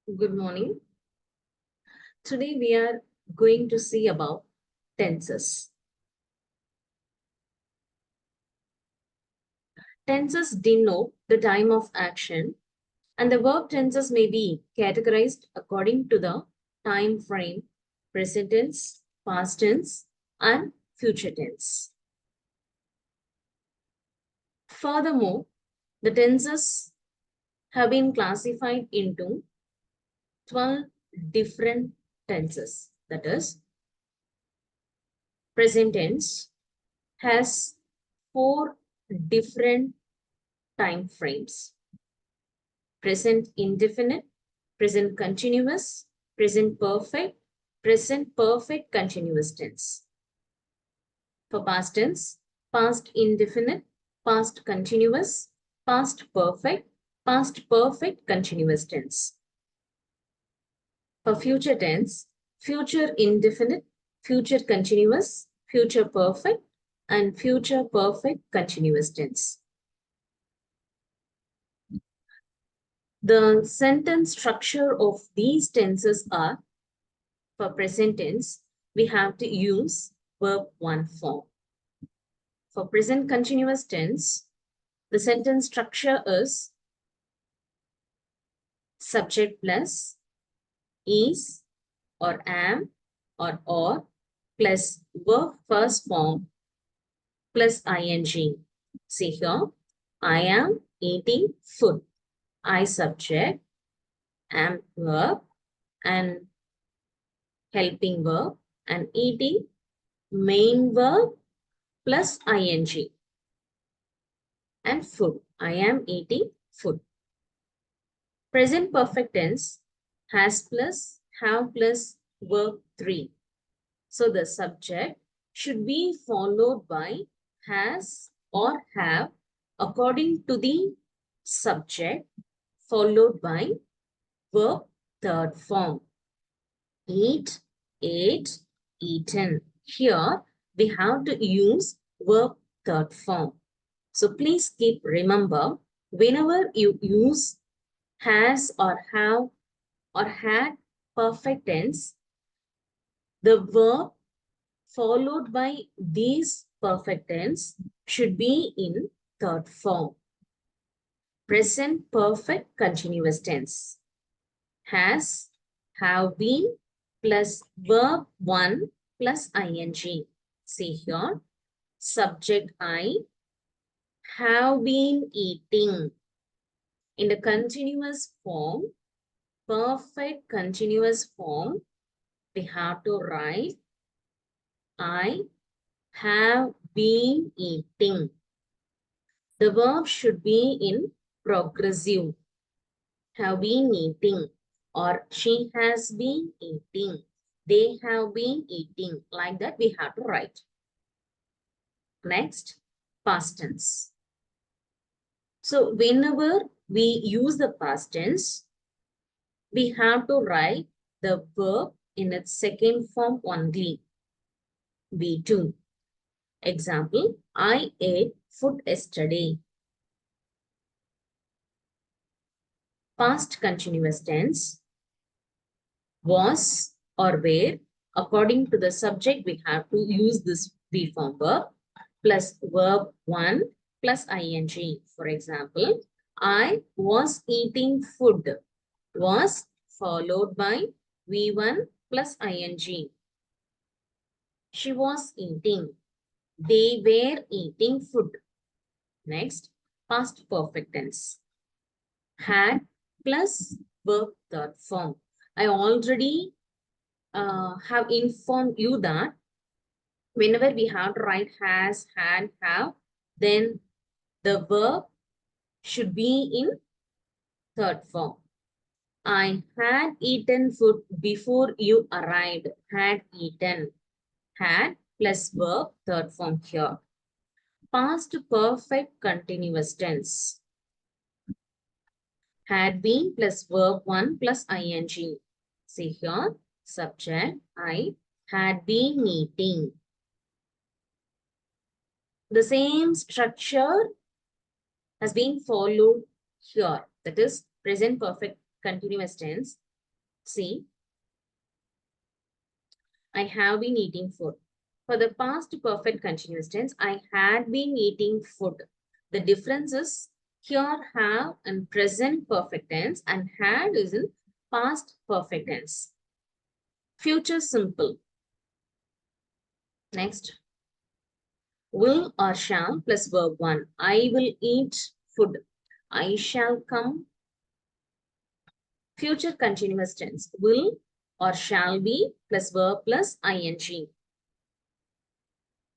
Good morning. Today we are going to see about tenses. Tenses denote the time of action, and the verb tenses may be categorized according to the time frame, present tense, past tense, and future tense. Furthermore, the tenses have been classified into 12 different tenses. That is, present tense has 4 different time frames: present indefinite, present continuous, present perfect continuous tense. For past tense, past indefinite, past continuous, past perfect continuous tense. For future tense, future indefinite, future continuous, future perfect, and future perfect continuous tense. The sentence structure of these tenses are: for present tense, we have to use verb 1 form. For present continuous tense, the sentence structure is subject plus is or am or plus verb first form plus ing. See here, I am eating food. I subject, am verb, and helping verb, and eating main verb plus ing, and food. I am eating food. Present perfect tense has plus, have plus, verb 3. So the subject should be followed by has or have according to the subject, followed by verb third form. Eat, ate, eaten. Here we have to use verb third form. So please keep remember, whenever you use has or have or had perfect tense, the verb followed by these perfect tense should be in third form. Present perfect continuous tense. Has, have been, plus verb 1 plus ing. See here, subject I, have been eating. In the continuous form, perfect continuous form, we have to write I have been eating. The verb should be in progressive. Have been eating, or she has been eating. They have been eating. Like that we have to write. Next, past tense. So whenever we use the past tense, we have to write the verb in its second form only. V2. Example, I ate food yesterday. Past continuous tense, was or were. According to the subject, we have to use this V form verb plus verb 1 plus ing. For example, I was eating food. Was followed by V1 plus ing. She was eating. They were eating food. Next, past perfect tense. Had plus verb third form. I already have informed you that whenever we have to write has, had, have, then the verb should be in third form. I had eaten food before you arrived. Had eaten. Had plus verb third form here. Past perfect continuous tense. Had been plus verb 1 plus ing. See here, subject I had been eating. The same structure has been followed here. That is present perfect continuous tense. See, I have been eating food. For the past perfect continuous tense, I had been eating food. The difference is here have in present perfect tense and had is in past perfect tense. Future simple. Next. Will or shall plus verb 1. I will eat food. I shall come. Future continuous tense. Will or shall be plus verb plus ing.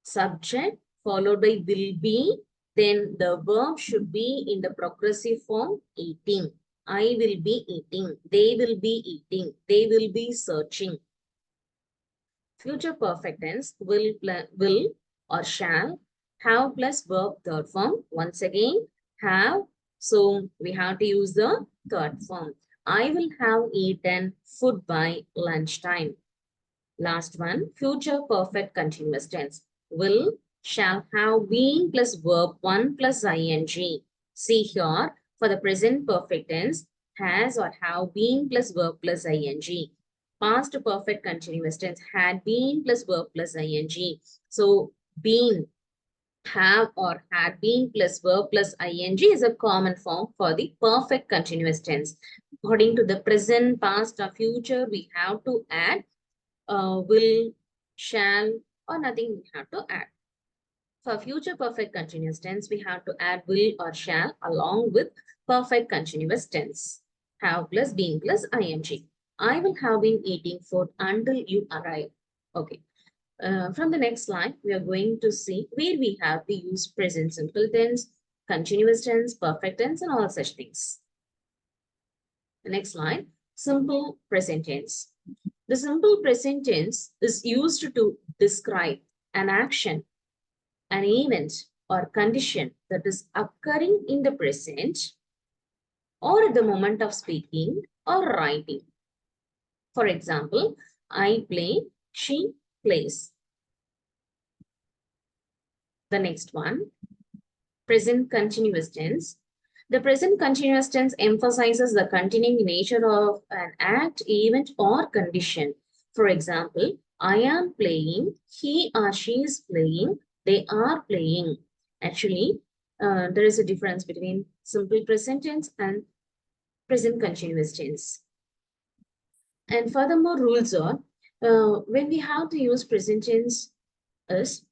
Subject followed by will be. Then the verb should be in the progressive form eating. I will be eating. They will be eating. They will be searching. Future perfect tense will or shall have plus verb third form. Once again, have. So we have to use the third form. I will have eaten food by lunchtime. Last one, future perfect continuous tense. Will, shall have been plus verb 1 plus ing. See here, for the present perfect tense, has or have been plus verb plus ing. Past perfect continuous tense had been plus verb plus ing. So been, have or had been plus verb plus ing is a common form for the perfect continuous tense. According to the present, past or future, we have to add will, shall, or nothing we have to add. For future perfect continuous tense, we have to add will or shall along with perfect continuous tense. Have plus been plus ing. I will have been eating food until you arrive. Okay. From the next slide, we are going to see where we have to use present simple tense, continuous tense, perfect tense, and all such things. The next slide, simple present tense. The simple present tense is used to describe an action, an event, or condition that is occurring in the present or at the moment of speaking or writing. For example, I play, she plays. The next one, present continuous tense. The present continuous tense emphasizes the continuing nature of an act, event, or condition. For example, I am playing, he or she is playing, they are playing. Actually, there is a difference between simple present tense and present continuous tense. And furthermore, rules are, when we have to use present tense is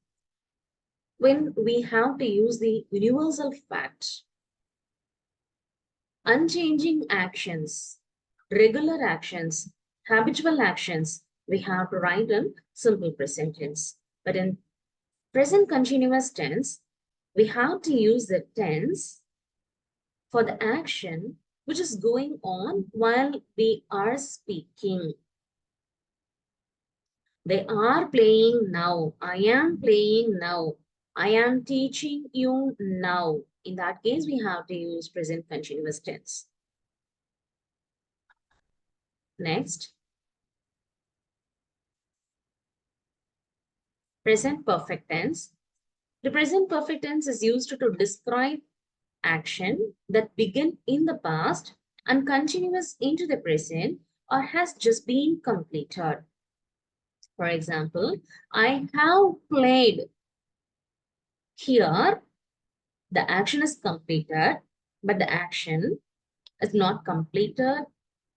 when we have to use the universal fact. Unchanging actions, regular actions, habitual actions, we have to write in simple present tense. But in present continuous tense, we have to use the tense for the action which is going on while we are speaking. They are playing now. I am playing now. I am teaching you now. In that case, we have to use present continuous tense. Next, present perfect tense. The present perfect tense is used to describe action that began in the past and continues into the present or has just been completed. For example, I have played. Here, the action is completed, but the action is not completed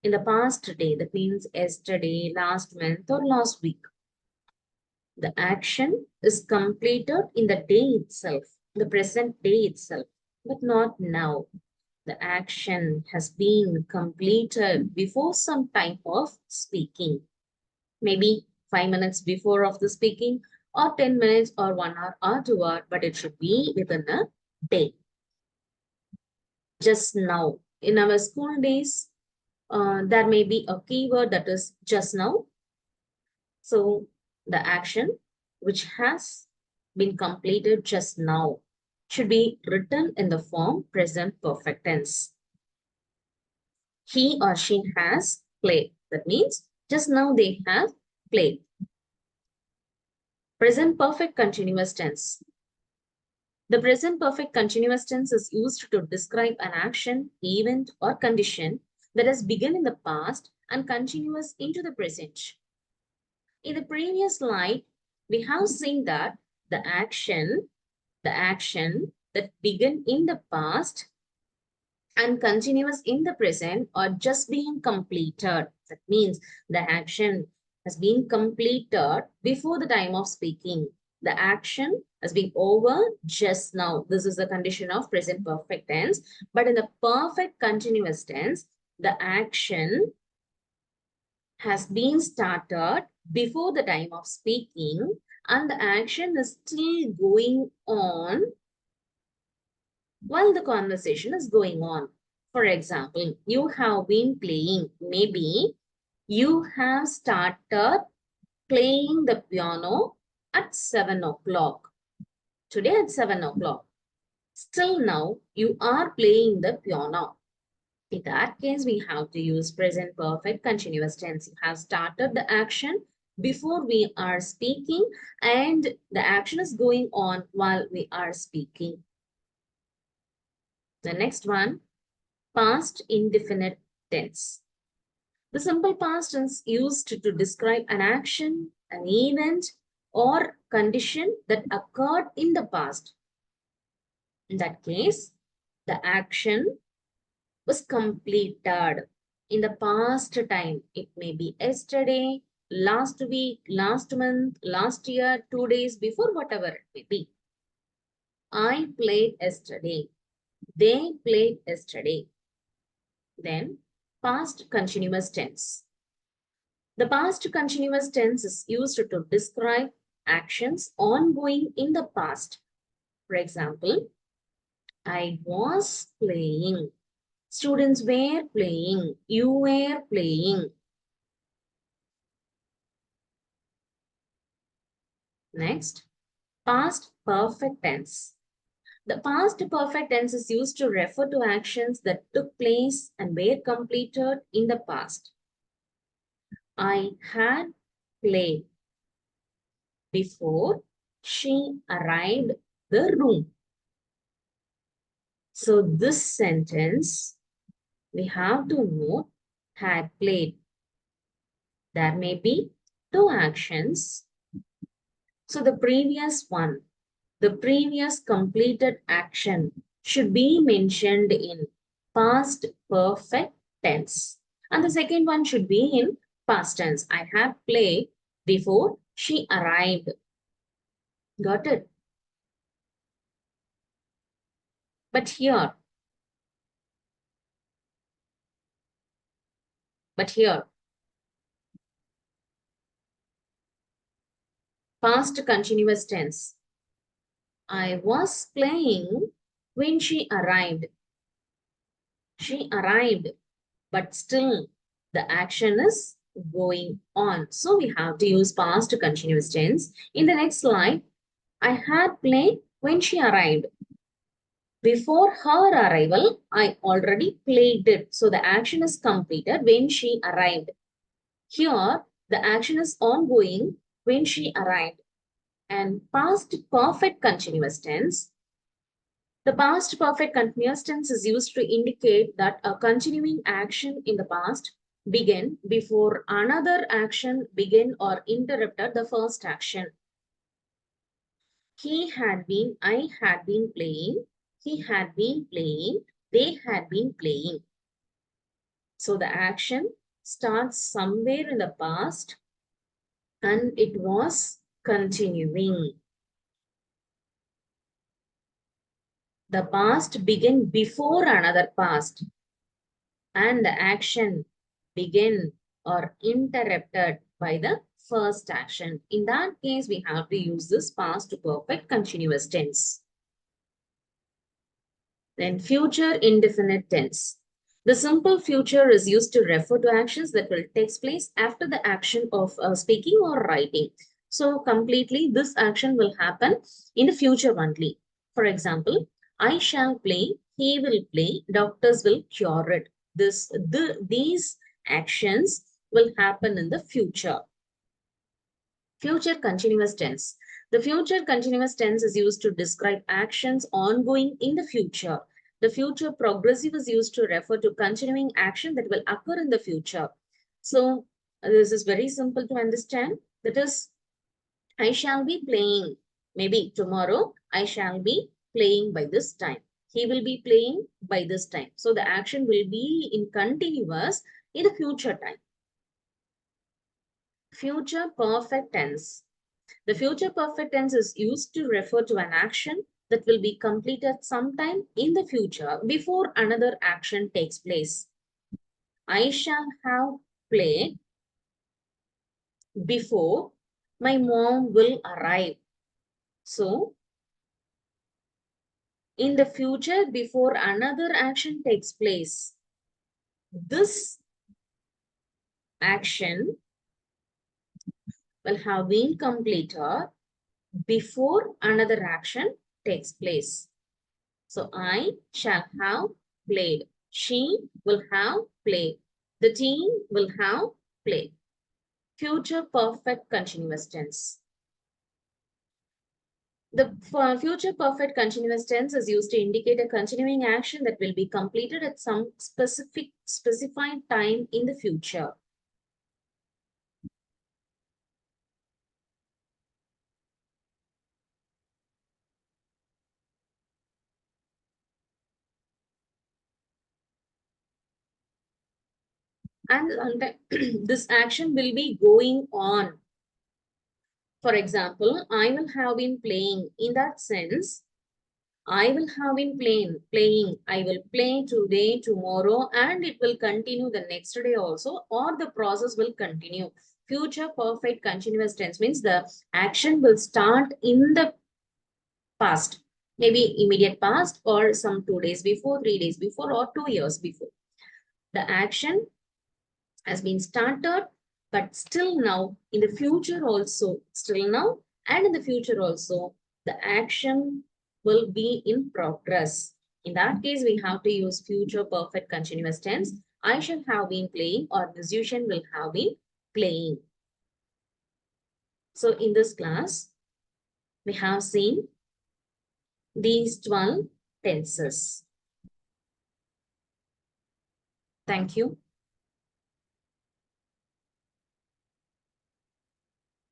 in the past day. That means yesterday, last month, or last week. The action is completed in the day itself, the present day itself, but not now. The action has been completed before some time of speaking. Maybe 5 minutes before of the speaking, or 10 minutes, or 1 hour, or 2 hours, but it should be within a day. Just now. In our school days, there may be a keyword that is just now. So the action which has been completed just now should be written in the form present perfect tense. He or she has played. That means just now they have played. Present perfect continuous tense. The present perfect continuous tense is used to describe an action, event, or condition that has begun in the past and continuous into the present. In the previous slide, we have seen that the action that began in the past and continuous in the present are just being completed. That means the action has been completed before the time of speaking. The action has been over just now. This is the condition of present perfect tense. But in the perfect continuous tense, the action has been started before the time of speaking and the action is still going on while the conversation is going on. For example, you have been playing. Maybe you have started playing the piano at 7 o'clock. Today at 7 o'clock. Still now, you are playing the piano. In that case, we have to use present perfect continuous tense. You have started the action before we are speaking and the action is going on while we are speaking. The next one, past indefinite tense. The simple past tense used to describe an action, an event, or condition that occurred in the past. In that case, the action was completed in the past time. It may be yesterday, last week, last month, last year, 2 days before, whatever it may be. I played yesterday. They played yesterday. Then, past continuous tense. The past continuous tense is used to describe actions ongoing in the past. For example, I was playing. Students were playing. You were playing. Next, past perfect tense. The past perfect tense is used to refer to actions that took place and were completed in the past. I had played before she arrived the room. So this sentence, we have to note had played. There may be two actions. So the previous one, the previous completed action should be mentioned in past perfect tense. And the second one should be in past tense. I have played before she arrived. Got it? But here, past continuous tense. I was playing when she arrived. She arrived, but still the action is going on. So we have to use past continuous tense. In the next slide, I had played when she arrived. Before her arrival, I already played it. So the action is completed when she arrived. Here, the action is ongoing when she arrived. And past perfect continuous tense. The past perfect continuous tense is used to indicate that a continuing action in the past began before another action began or interrupted the first action. He had been, I had been playing, he had been playing, they had been playing. So the action starts somewhere in the past and it was continuing. The past began before another past and the action began or interrupted by the first action. In that case, we have to use this past perfect continuous tense. Then future indefinite tense. The simple future is used to refer to actions that will take place after the action of speaking or writing. So completely this action will happen in the future only. For example, I shall play, he will play, doctors will cure it. These actions will happen in the future. Future continuous tense. The future continuous tense is used to describe actions ongoing in the future. The future progressive is used to refer to continuing action that will occur in the future. So this is very simple to understand. That is, I shall be playing. Maybe tomorrow I shall be playing by this time. He will be playing by this time. So the action will be in continuous in the future time. Future perfect tense. The future perfect tense is used to refer to an action that will be completed sometime in the future before another action takes place. I shall have played before my mom will arrive. So, in the future, before another action takes place, this action will have been completed before another action takes place. So, I shall have played. She will have played. The team will have played. Future perfect continuous tense. The future perfect continuous tense is used to indicate a continuing action that will be completed at some specified time in the future. And this action will be going on. For example, I will have been playing. In that sense, I will have been playing. I will play today, tomorrow, and it will continue the next day also, or the process will continue. Future perfect continuous tense means the action will start in the past, maybe immediate past, or some 2 days before, 3 days before, or 2 years before. The action has been started, but still now, in the future also, still now, and in the future also, the action will be in progress. In that case, we have to use future perfect continuous tense. I shall have been playing, or the musician will have been playing. So in this class, we have seen these 12 tenses. Thank you.